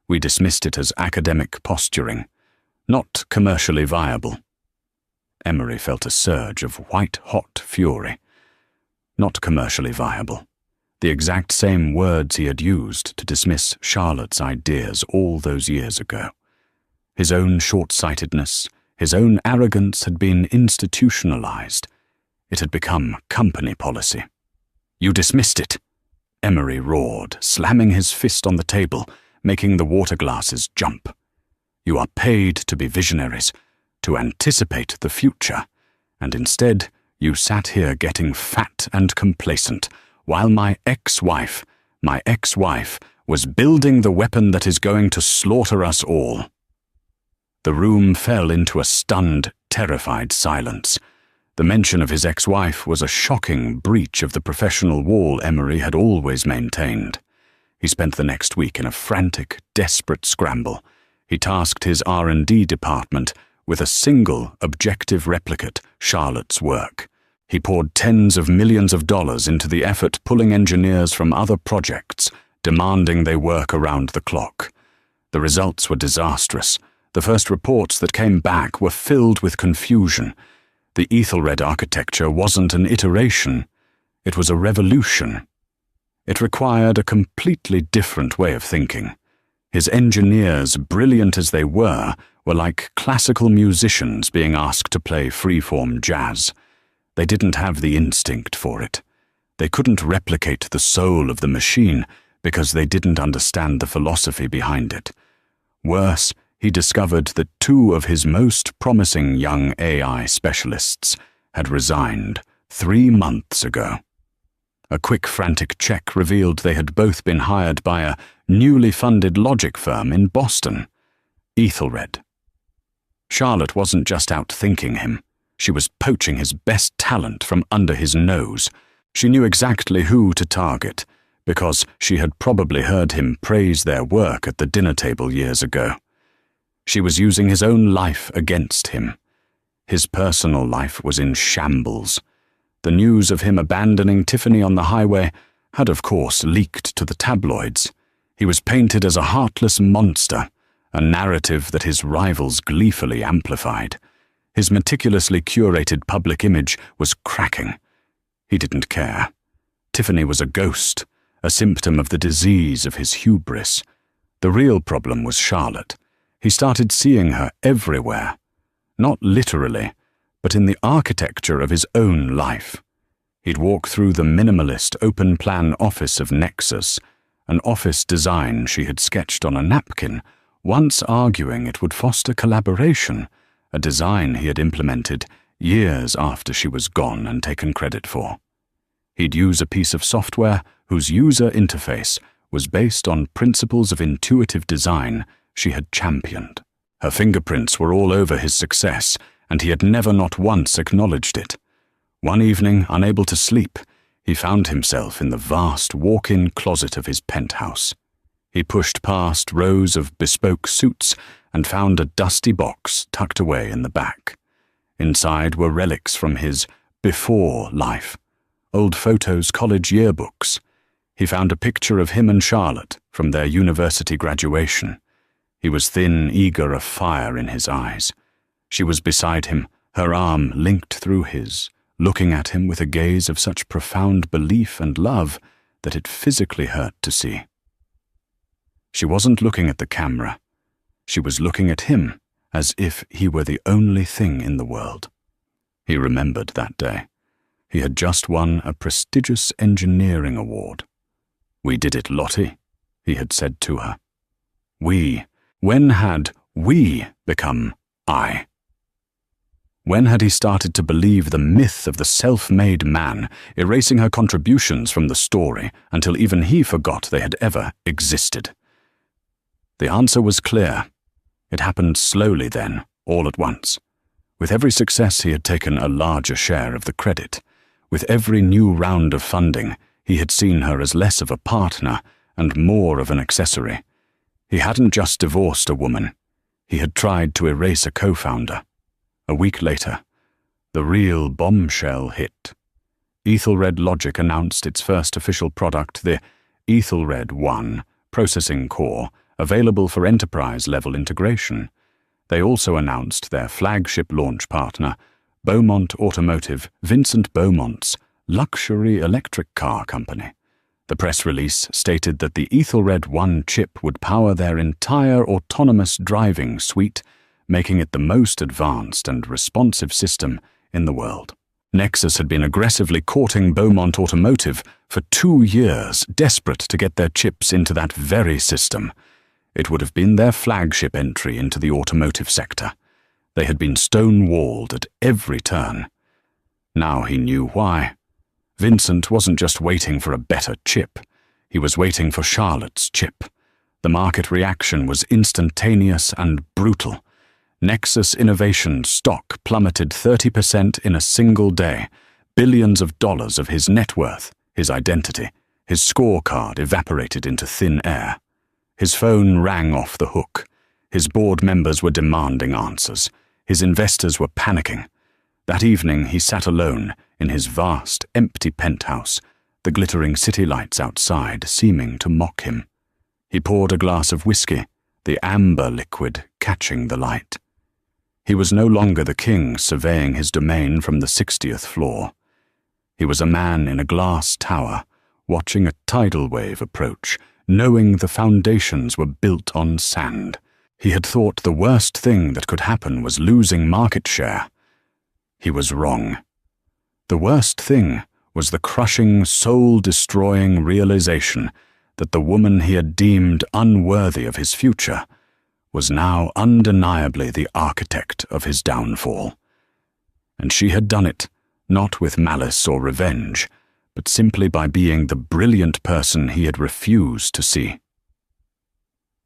We dismissed it as academic posturing, not commercially viable. Emery felt a surge of white-hot fury. Not commercially viable. The exact same words he had used to dismiss Charlotte's ideas all those years ago. His own short-sightedness, his own arrogance had been institutionalized. It had become company policy. "You dismissed it," Emery roared, slamming his fist on the table, making the water glasses jump. "You are paid to be visionaries, to anticipate the future, and instead you sat here getting fat and complacent, while my ex-wife was building the weapon that is going to slaughter us all." The room fell into a stunned, terrified silence. The mention of his ex-wife was a shocking breach of the professional wall Emery had always maintained. He spent the next week in a frantic, desperate scramble. He tasked his R&D department with a single objective replicate, Charlotte's work. He poured tens of millions of dollars into the effort, pulling engineers from other projects, demanding they work around the clock. The results were disastrous. The first reports that came back were filled with confusion. The Ethelred architecture wasn't an iteration. It was a revolution. It required a completely different way of thinking. His engineers, brilliant as they were like classical musicians being asked to play free-form jazz. They didn't have the instinct for it. They couldn't replicate the soul of the machine because they didn't understand the philosophy behind it. Worse, he discovered that 2 of his most promising young AI specialists had resigned 3 months ago. A quick, frantic check revealed they had both been hired by a newly funded logic firm in Boston, Ethelred. Charlotte wasn't just outthinking him. She was poaching his best talent from under his nose. She knew exactly who to target, because she had probably heard him praise their work at the dinner table years ago. She was using his own life against him. His personal life was in shambles. The news of him abandoning Tiffany on the highway had, of course, leaked to the tabloids. He was painted as a heartless monster, a narrative that his rivals gleefully amplified. His meticulously curated public image was cracking. He didn't care. Tiffany was a ghost, a symptom of the disease of his hubris. The real problem was Charlotte. He started seeing her everywhere, not literally, but in the architecture of his own life. He'd walk through the minimalist open-plan office of Nexus, an office design she had sketched on a napkin, once arguing it would foster collaboration, a design he had implemented years after she was gone and taken credit for. He'd use a piece of software whose user interface was based on principles of intuitive design she had championed. Her fingerprints were all over his success, and he had never not once acknowledged it. One evening, unable to sleep, he found himself in the vast walk-in closet of his penthouse. He pushed past rows of bespoke suits and found a dusty box tucked away in the back. Inside were relics from his before life, old photos, college yearbooks. He found a picture of him and Charlotte from their university graduation. He was thin, eager, a fire in his eyes. She was beside him, her arm linked through his, looking at him with a gaze of such profound belief and love that it physically hurt to see. She wasn't looking at the camera. She was looking at him as if he were the only thing in the world. He remembered that day. He had just won a prestigious engineering award. "We did it, Lottie," he had said to her. We. When had we become I? When had he started to believe the myth of the self-made man, erasing her contributions from the story until even he forgot they had ever existed? The answer was clear. It happened slowly then, all at once. With every success he had taken a larger share of the credit. With every new round of funding, he had seen her as less of a partner and more of an accessory. He hadn't just divorced a woman. He had tried to erase a co-founder. A week later, the real bombshell hit. Ethelred Logic announced its first official product, the Ethelred 1 processing core, available for enterprise-level integration. They also announced their flagship launch partner, Beaumont Automotive, Vincent Beaumont's luxury electric car company. The press release stated that the Ethelred 1 chip would power their entire autonomous driving suite, making it the most advanced and responsive system in the world. Nexus had been aggressively courting Beaumont Automotive for 2 years, desperate to get their chips into that very system. It would have been their flagship entry into the automotive sector. They had been stonewalled at every turn. Now he knew why. Vincent wasn't just waiting for a better chip. He was waiting for Charlotte's chip. The market reaction was instantaneous and brutal. Nexus Innovations stock plummeted 30% in a single day. Billions of dollars of his net worth, his identity, his scorecard evaporated into thin air. His phone rang off the hook. His board members were demanding answers. His investors were panicking. That evening he sat alone in his vast, empty penthouse, the glittering city lights outside seeming to mock him. He poured a glass of whiskey, the amber liquid catching the light. He was no longer the king surveying his domain from the 60th floor. He was a man in a glass tower, watching a tidal wave approach, knowing the foundations were built on sand. He had thought the worst thing that could happen was losing market share. He was wrong. The worst thing was the crushing, soul-destroying realization that the woman he had deemed unworthy of his future was now undeniably the architect of his downfall. And she had done it, not with malice or revenge, but simply by being the brilliant person he had refused to see.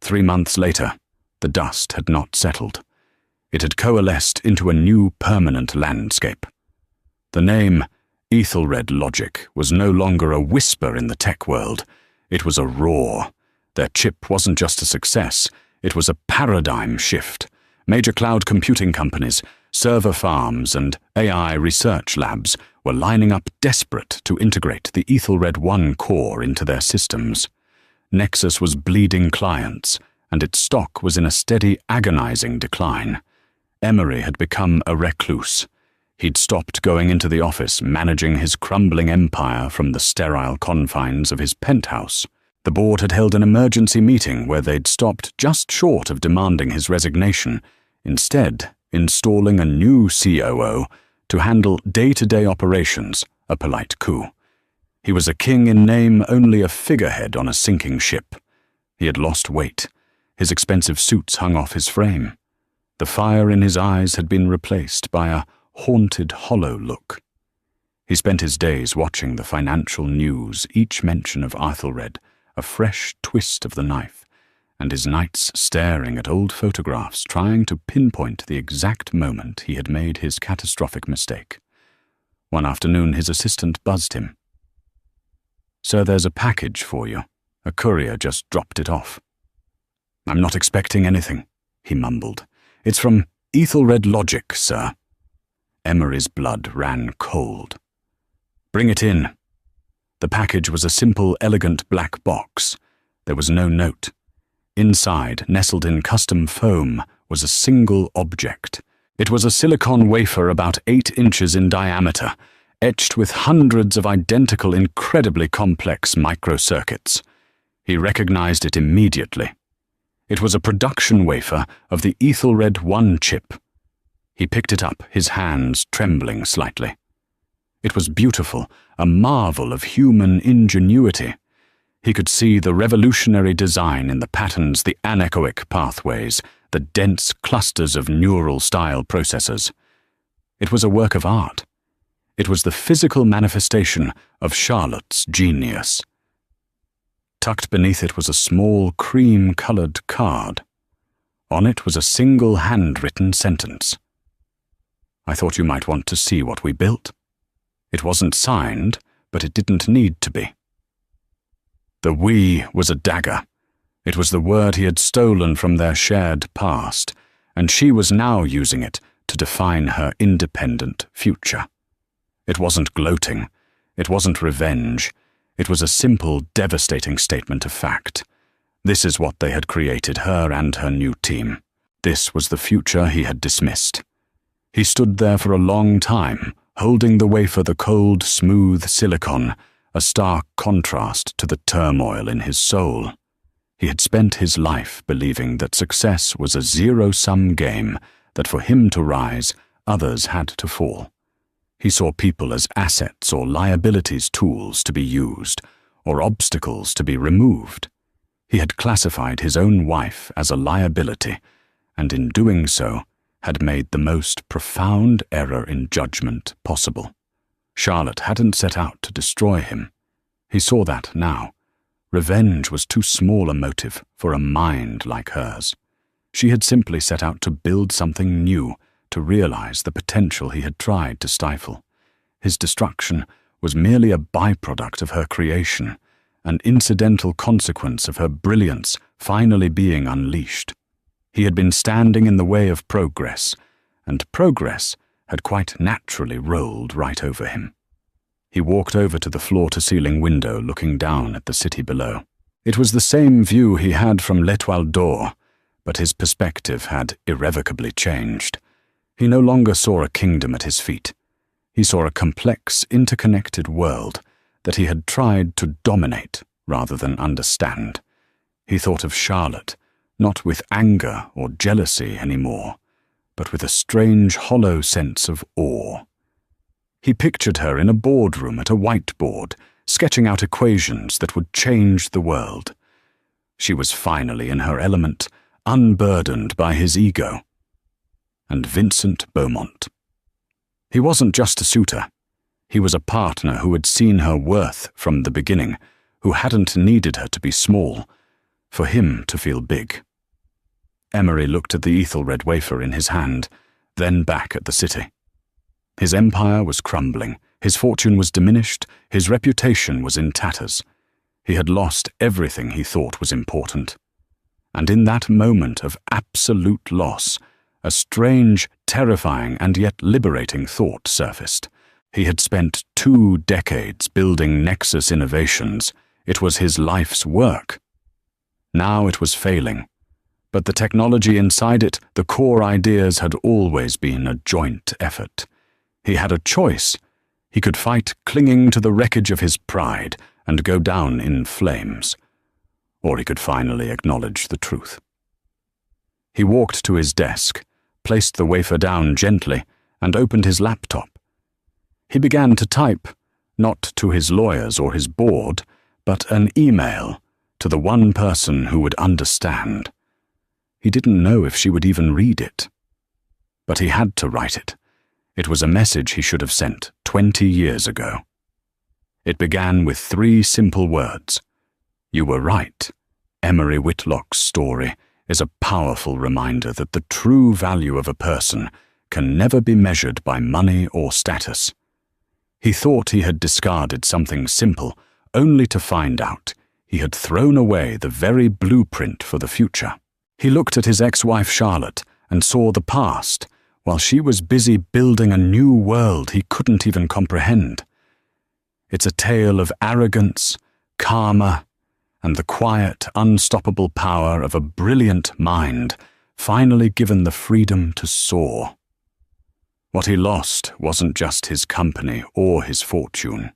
3 months later, the dust had not settled. It had coalesced into a new permanent landscape. The name Ethelred Logic was no longer a whisper in the tech world. It was a roar. Their chip wasn't just a success, it was a paradigm shift. Major cloud computing companies, server farms, and AI research labs were lining up desperate to integrate the Ethelred 1 core into their systems. Nexus was bleeding clients, and its stock was in a steady, agonizing decline. Emery had become a recluse. He'd stopped going into the office, managing his crumbling empire from the sterile confines of his penthouse. The board had held an emergency meeting where they'd stopped just short of demanding his resignation, instead installing a new COO to handle day-to-day operations, a polite coup. He was a king in name, only a figurehead on a sinking ship. He had lost weight. His expensive suits hung off his frame. The fire in his eyes had been replaced by a haunted, hollow look. He spent his days watching the financial news, each mention of Ethelred a fresh twist of the knife, and his nights staring at old photographs trying to pinpoint the exact moment he had made his catastrophic mistake. One afternoon his assistant buzzed him. "Sir, there's a package for you. A courier just dropped it off." "I'm not expecting anything," he mumbled. "It's from Ethelred Logic, sir." Emery's blood ran cold. "Bring it in." The package was a simple, elegant black box. There was no note. Inside, nestled in custom foam, was a single object. It was a silicon wafer about 8 inches in diameter, etched with hundreds of identical, incredibly complex microcircuits. He recognized it immediately. It was a production wafer of the Ethelred 1 chip. He picked it up, his hands trembling slightly. It was beautiful, a marvel of human ingenuity. He could see the revolutionary design in the patterns, the anechoic pathways, the dense clusters of neural-style processors. It was a work of art. It was the physical manifestation of Charlotte's genius. Tucked beneath it was a small, cream-colored card. On it was a single handwritten sentence. "I thought you might want to see what we built." It wasn't signed, but it didn't need to be. The "we" was a dagger. It was the word he had stolen from their shared past, and she was now using it to define her independent future. It wasn't gloating. It wasn't revenge. It was a simple, devastating statement of fact. This is what they had created, her and her new team. This was the future he had dismissed. He stood there for a long time, holding the wafer, the cold, smooth silicon, a stark contrast to the turmoil in his soul. He had spent his life believing that success was a zero-sum game, that for him to rise, others had to fall. He saw people as assets or liabilities, tools to be used, or obstacles to be removed. He had classified his own wife as a liability, and in doing so, had made the most profound error in judgment possible. Charlotte hadn't set out to destroy him. He saw that now. Revenge was too small a motive for a mind like hers. She had simply set out to build something new, to realize the potential he had tried to stifle. His destruction was merely a byproduct of her creation, an incidental consequence of her brilliance finally being unleashed. He had been standing in the way of progress, and progress had quite naturally rolled right over him. He walked over to the floor-to-ceiling window looking down at the city below. It was the same view he had from l'Étoile d'Or, but his perspective had irrevocably changed. He no longer saw a kingdom at his feet. He saw a complex, interconnected world that he had tried to dominate rather than understand. He thought of Charlotte, not with anger or jealousy anymore, but with a strange, hollow sense of awe. He pictured her in a boardroom at a whiteboard, sketching out equations that would change the world. She was finally in her element, unburdened by his ego. And Vincent Beaumont. He wasn't just a suitor. He was a partner who had seen her worth from the beginning, who hadn't needed her to be small, for him to feel big. Emery looked at the Ethelred wafer in his hand, then back at the city. His empire was crumbling, his fortune was diminished, his reputation was in tatters. He had lost everything he thought was important. And in that moment of absolute loss, a strange, terrifying, and yet liberating thought surfaced. He had spent 2 decades building Nexus innovations. It was his life's work. Now it was failing. But the technology inside it, the core ideas, had always been a joint effort. He had a choice. He could fight clinging to the wreckage of his pride and go down in flames, or he could finally acknowledge the truth. He walked to his desk, placed the wafer down gently, and opened his laptop. He began to type, not to his lawyers or his board, but an email to the one person who would understand. He didn't know if she would even read it. But he had to write it. It was a message he should have sent 20 years ago. It began with 3 simple words. You were right. Emery Whitlock's story is a powerful reminder that the true value of a person can never be measured by money or status. He thought he had discarded something simple, only to find out he had thrown away the very blueprint for the future. He looked at his ex-wife Charlotte and saw the past, while she was busy building a new world he couldn't even comprehend. It's a tale of arrogance, karma, and the quiet, unstoppable power of a brilliant mind finally given the freedom to soar. What he lost wasn't just his company or his fortune.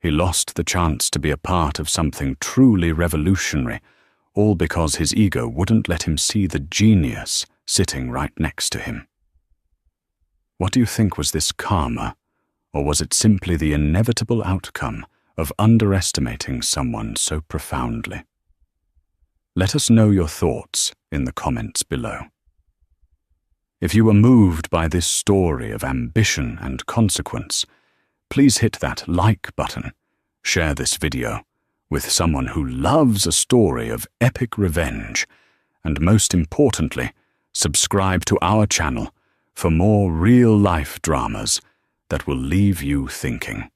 He lost the chance to be a part of something truly revolutionary, all because his ego wouldn't let him see the genius sitting right next to him. What do you think was this karma, or was it simply the inevitable outcome of underestimating someone so profoundly? Let us know your thoughts in the comments below. If you were moved by this story of ambition and consequence, please hit that like button, share this video with someone who loves a story of epic revenge, and most importantly, subscribe to our channel for more real-life dramas that will leave you thinking.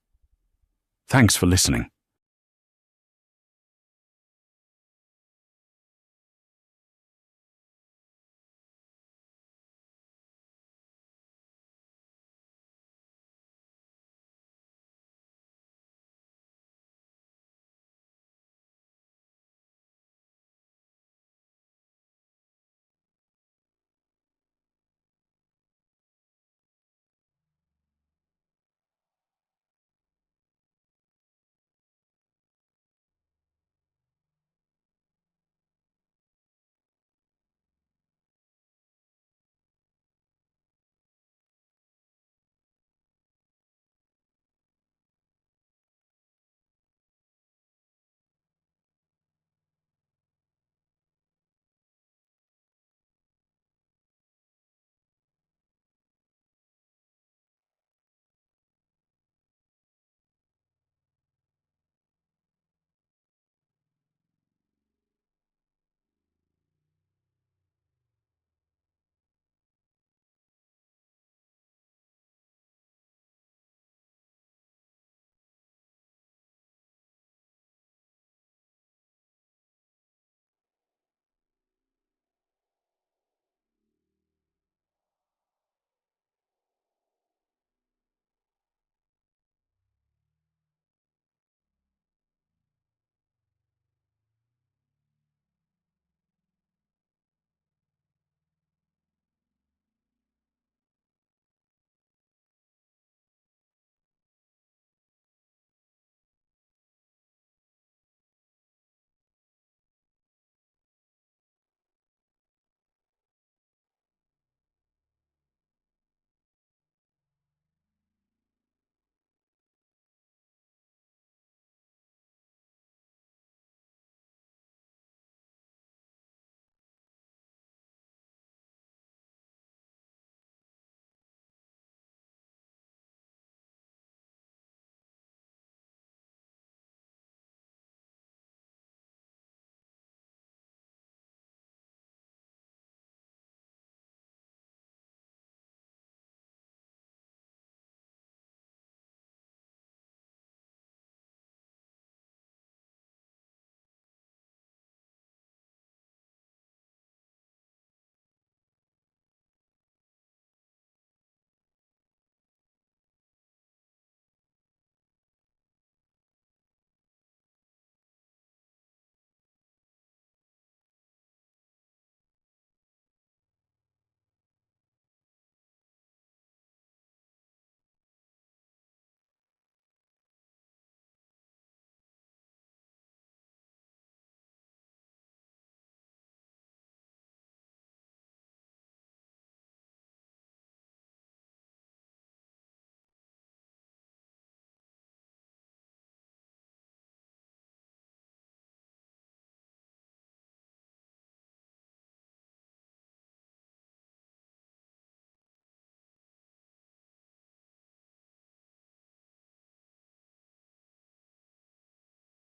Thanks for listening.